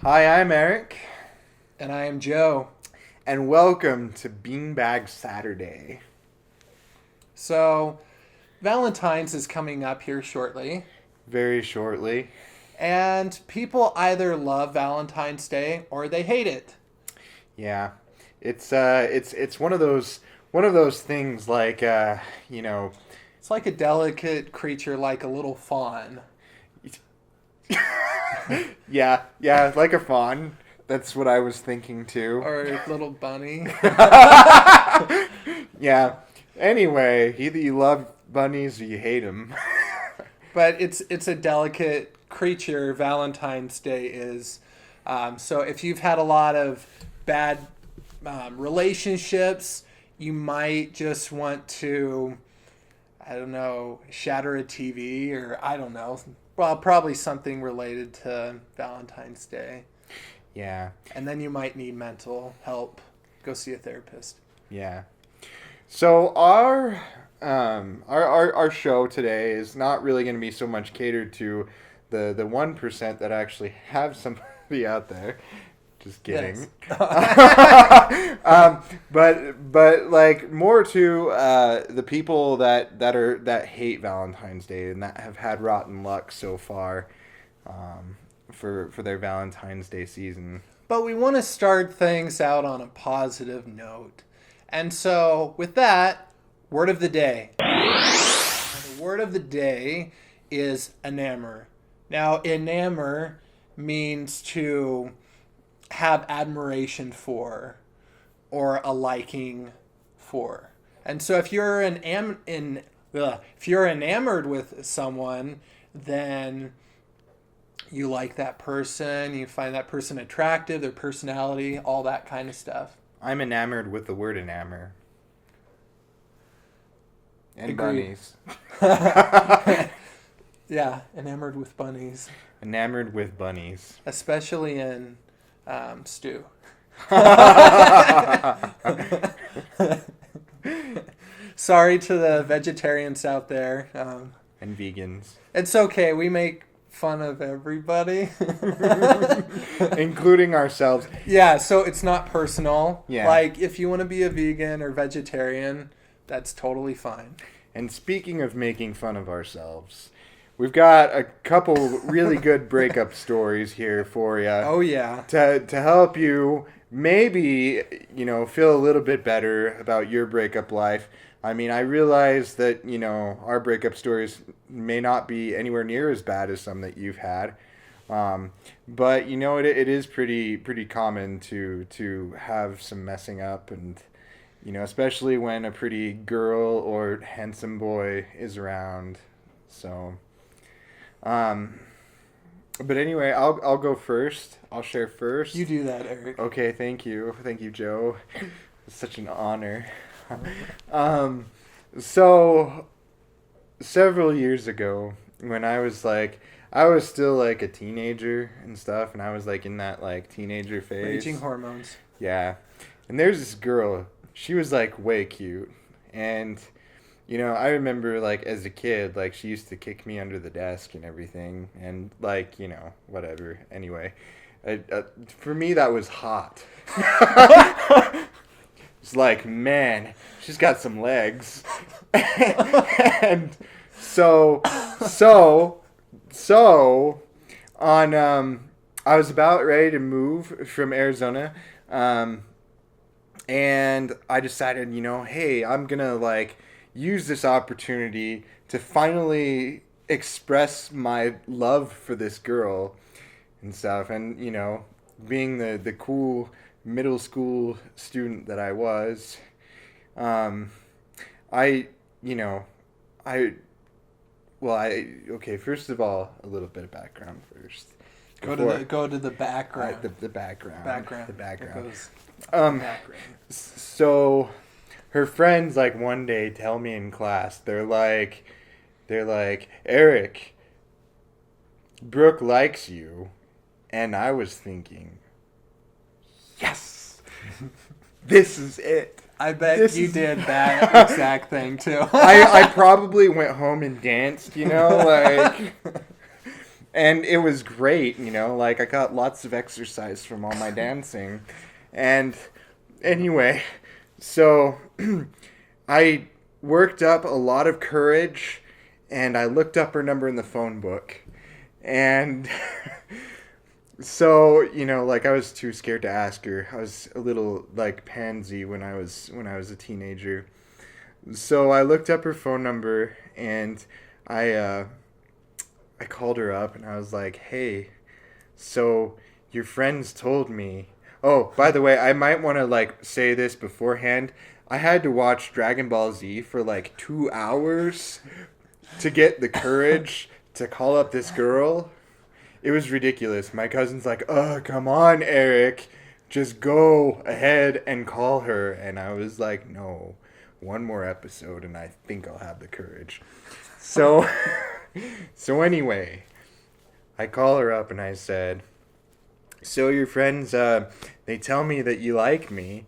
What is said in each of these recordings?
Hi, I'm Eric, And I am Joe. and welcome to Beanbag Saturday. So, Valentine's is coming up here shortly, Very shortly. and people either love Valentine's Day or they hate it. Yeah, it's one of those things like It's like a delicate creature, like a little fawn. yeah, like a fawn. That's what I was thinking too. Or a little bunny. Yeah. Anyway, either you love bunnies or you hate them. But it's a delicate creature, Valentine's Day is. So if you've had a lot of bad relationships, you might just want to, I don't know, shatter a TV or I don't know. Well, probably something related to Valentine's Day. Yeah, And then you might need mental help. Go see a therapist. yeah. So our show today is not really going to be so much catered to the 1% that actually have somebody out there. Just kidding. Yes. But like more to the people that hate Valentine's Day and that have had rotten luck so far for their Valentine's Day season. But we want to start things out on a positive note. And so, with that, word of the day. Now, the word of the day is enamor. Now, enamor means to have admiration for or a liking for. And so, if you're if you're enamored with someone, then you like that person, you find that person attractive, their personality, all that kind of stuff. I'm enamored with the word enamor. And Agreed. bunnies. Yeah, enamored with bunnies, Enamored with bunnies. especially in stew. Sorry to the vegetarians out there. And vegans. It's okay. We make fun of everybody. Including ourselves. Yeah, so it's not personal. Yeah. Like, if you want to be a vegan or vegetarian, that's totally fine. And speaking of making fun of ourselves, we've got a couple really good breakup stories here for you. Oh, yeah. To help you maybe, feel a little bit better about your breakup life. I mean, I realize that, our breakup stories may not be anywhere near as bad as some that you've had. But, it is pretty common to have some messing up and, especially when a pretty girl or handsome boy is around. So, but anyway, I'll go first. I'll share first. You do that, Eric. Okay, thank you, Joe. It's such an honor. So several years ago, when I was still like a teenager and stuff, and I was like in that like teenager phase. Raging hormones. Yeah, and there's this girl. She was like way cute, and I remember like as a kid, like she used to kick me under the desk and everything, and like whatever. Anyway, for me that was hot. It's like, man, she's got some legs. And so on I was about ready to move from Arizona, and I decided, hey, I'm gonna like use this opportunity to finally express my love for this girl and stuff, and being the cool middle school student that I was, okay, first of all, a little bit of background first. Go to the background. The background. Background. The background. It goes background. So her friends like one day tell me in class, they're like, Eric, Brooke likes you. And I was thinking, yes, this is it. I bet you did that exact thing too. I probably went home and danced, like, And it was great, like I got lots of exercise from all my dancing. And anyway, so I worked up a lot of courage and I looked up her number in the phone book. And so, like I was too scared to ask her. I was a little like pansy when I was a teenager. So I looked up her phone number and I called her up and I was like, "Hey, so your friends told me." Oh, by the way, I might want to like say this beforehand. I had to watch Dragon Ball Z for like 2 hours to get the courage to call up this girl. It was ridiculous. My cousin's like, "Oh, come on, Eric. Just go ahead and call her." And I was like, "No, one more episode and I think I'll have the courage." So, so anyway, I call her up and I said, "So your friends, they tell me that you like me,"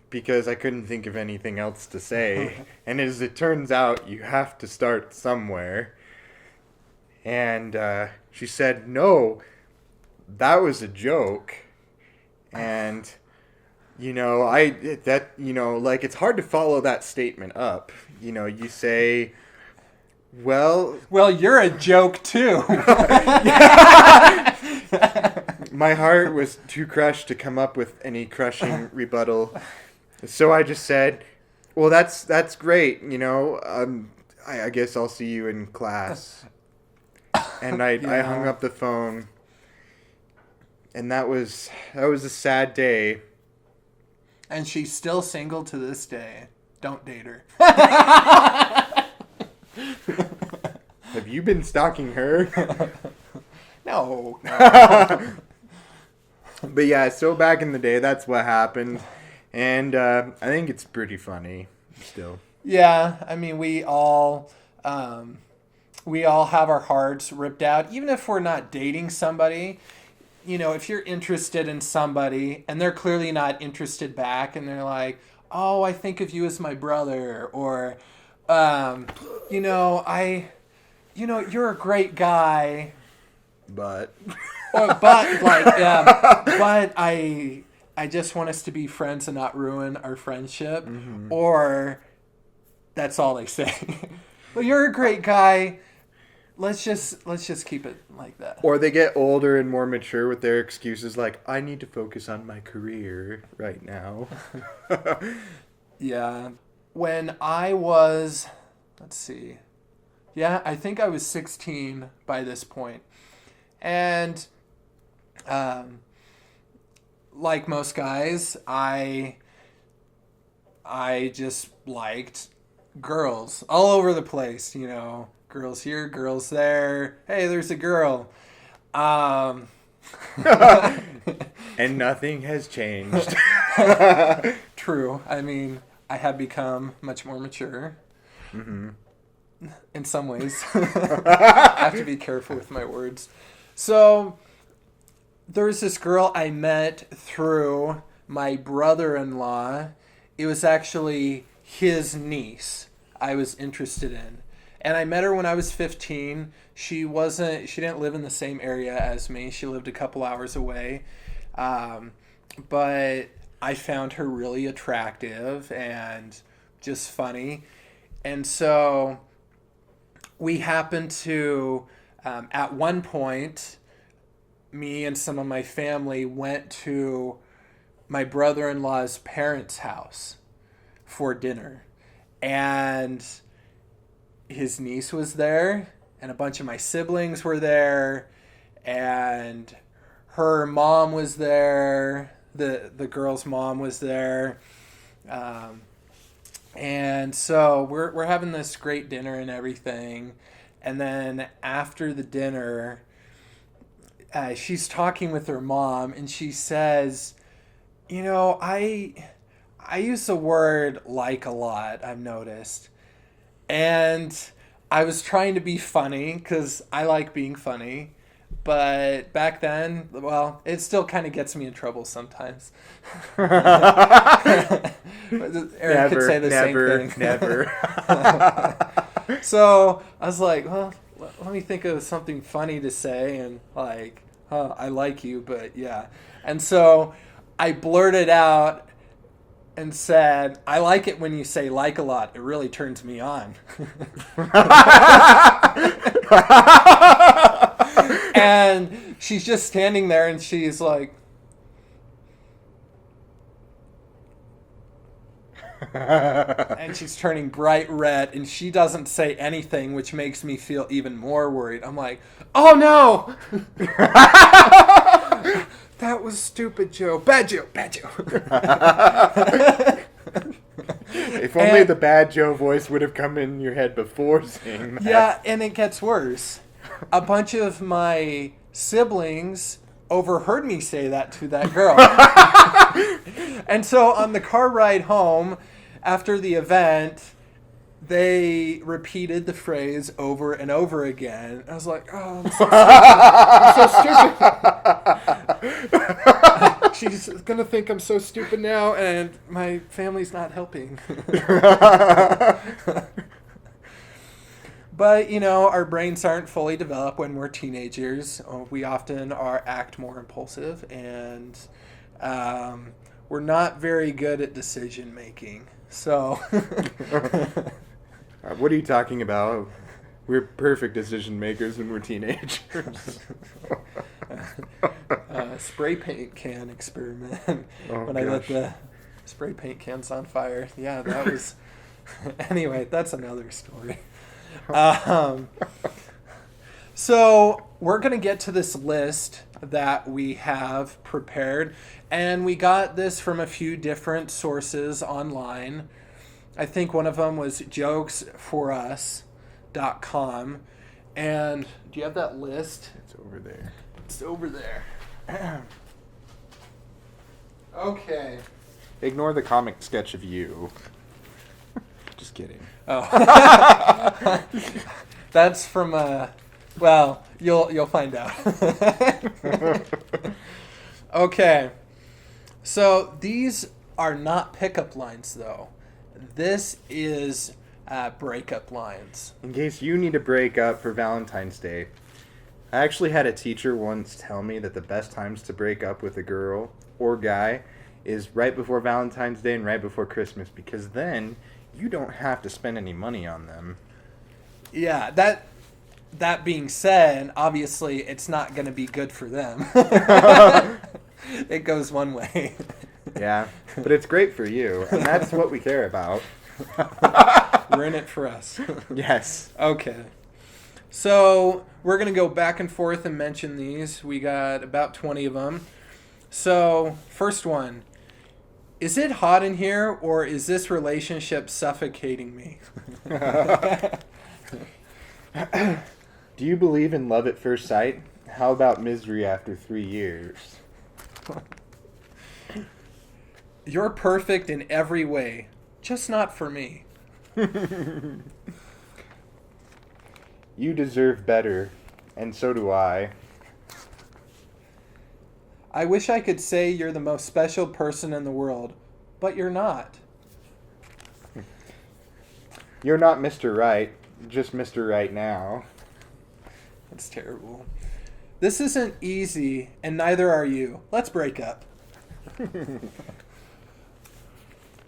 because I couldn't think of anything else to say. And as it turns out, you have to start somewhere. And she said, "No, that was a joke." And, like it's hard to follow that statement up. You say, well, you're a joke too. my heart was too crushed to come up with any crushing rebuttal. So I just said, "Well, that's great. I guess I'll see you in class." And I hung up the phone. And that was a sad day. And she's still single to this day. Don't date her. Have you been stalking her? No. But yeah, so back in the day, that's what happened. And I think it's pretty funny still. Yeah, I mean, we all have our hearts ripped out, even if we're not dating somebody. If you're interested in somebody and they're clearly not interested back and they're like, "Oh, I think of you as my brother," or, "You're a great guy." But But I just want us to be friends and not ruin our friendship. Mm-hmm. Or that's all they say. "Well, you're a great guy. Let's just keep it like that." Or they get older and more mature with their excuses like, "I need to focus on my career right now." Yeah. When I was, let's see. Yeah, I think I was 16 by this point. And like most guys, I just liked girls all over the place, girls here, girls there. Hey, there's a girl. And nothing has changed. True. I mean, I have become much more mature. Mm-hmm. In some ways. I have to be careful with my words. So, there's this girl I met through my brother-in-law. It was actually his niece I was interested in. And I met her when I was 15. She didn't live in the same area as me. She lived a couple hours away. But I found her really attractive and just funny. And so we happened to, at one point, me and some of my family went to my brother-in-law's parents' house for dinner. And his niece was there, and a bunch of my siblings were there, and her mom was there, the girl's mom was there. And so we're having this great dinner and everything. And then after the dinner, she's talking with her mom, and she says, I use the word "like" a lot, I've noticed. And I was trying to be funny because I like being funny. But back then, well, it still kind of gets me in trouble sometimes. Eric could say the same thing. Never. So I was like, well, let me think of something funny to say, and like, I like you, but yeah. And so I blurted out and said, I like it when you say like a lot. It really turns me on. And she's just standing there and she's like, and she's turning bright red and she doesn't say anything, which makes me feel even more worried. I'm like, oh no! That was stupid, Joe. Bad Joe. Bad Joe. If only the bad Joe voice would have come in your head before saying that. Yeah, and it gets worse. A bunch of my siblings overheard me say that to that girl. And so on the car ride home after the event, they repeated the phrase over and over again. I was like, oh, I'm so stupid. She's going to think I'm so stupid now, and my family's not helping. But, you know, our brains aren't fully developed when we're teenagers. We often act more impulsive, and we're not very good at decision making. So... What are you talking about? We're perfect decision makers when we're teenagers. Spray paint can experiment. When I lit the spray paint cans on fire. Yeah, that was... Anyway, that's another story. So we're going to get to this list that we have prepared. And we got this from a few different sources online. I think one of them was jokesforus.com. And do you have that list? It's over there. It's over there. Okay. Ignore the comic sketch of you. Just kidding. Oh. That's from well, you'll find out. Okay. So these are not pickup lines though. This is breakup lines. In case you need to break up for Valentine's Day. I actually had a teacher once tell me that the best times to break up with a girl or guy is right before Valentine's Day and right before Christmas, because then you don't have to spend any money on them. Yeah, that being said, obviously it's not going to be good for them. It goes one way. Yeah, but it's great for you, and that's what we care about. We're in it for us. Yes. Okay. So we're going to go back and forth and mention these. We got about 20 of them. So first one. Is it hot in here, or is this relationship suffocating me? Do you believe in love at first sight? How about misery after 3 years? You're perfect in every way, just not for me. You deserve better, and so do I. I wish I could say you're the most special person in the world, but you're not. You're not Mr. Right, just Mr. Right now. That's terrible. This isn't easy, and neither are you. Let's break up.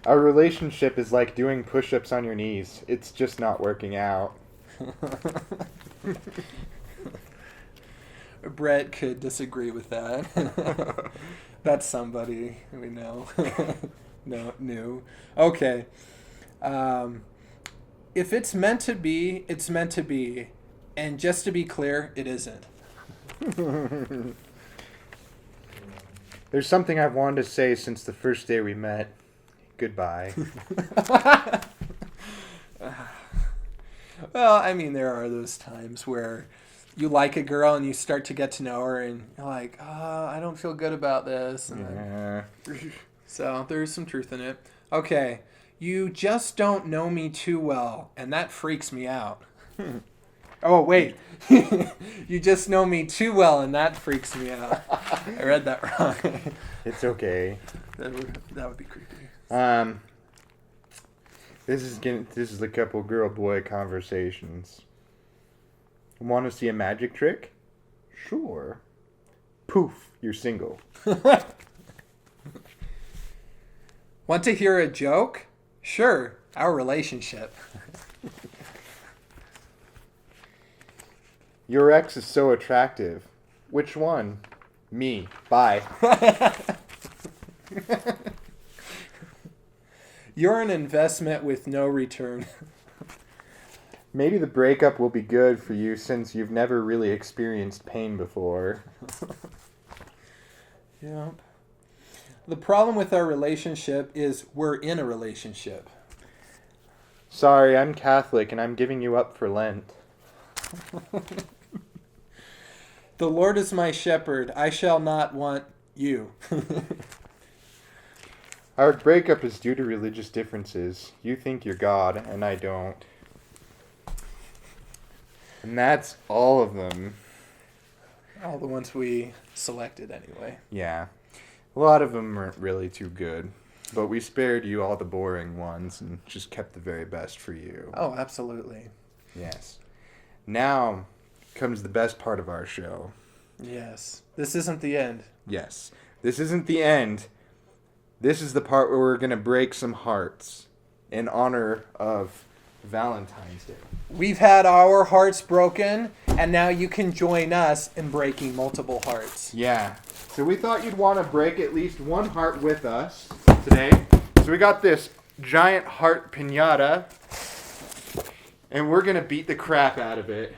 Our relationship is like doing push-ups on your knees. It's just not working out. Brett could disagree with that. That's somebody we know. No, new. Okay. If it's meant to be, it's meant to be. And just to be clear, it isn't. There's something I've wanted to say since the first day we met. Goodbye. Well, I mean, there are those times where you like a girl and you start to get to know her and you're like, I don't feel good about this. And then, so there's some truth in it. Okay. You just don't know me too well, and that freaks me out. Oh, wait. You just know me too well, and that freaks me out. I read that wrong. It's okay. That would be creepy. This is a couple girl boy conversations. Want to see a magic trick? Sure. Poof, you're single. Want to hear a joke? Sure, our relationship. Your ex is so attractive. Which one? Me. Bye. You're an investment with no return. Maybe the breakup will be good for you since you've never really experienced pain before. Yeah. The problem with our relationship is we're in a relationship. Sorry, I'm Catholic and I'm giving you up for Lent. The Lord is my shepherd. I shall not want you. Our breakup is due to religious differences. You think you're God and I don't. And that's all of them. All the ones we selected anyway. Yeah. A lot of them weren't really too good. But we spared you all the boring ones and just kept the very best for you. Oh, absolutely. Yes. Now comes the best part of our show. Yes. This isn't the end. Yes. This isn't the end. This is the part where we're going to break some hearts in honor of Valentine's Day. We've had our hearts broken, and now you can join us in breaking multiple hearts. Yeah. So we thought you'd want to break at least one heart with us today. So we got this giant heart pinata, and we're going to beat the crap out of it.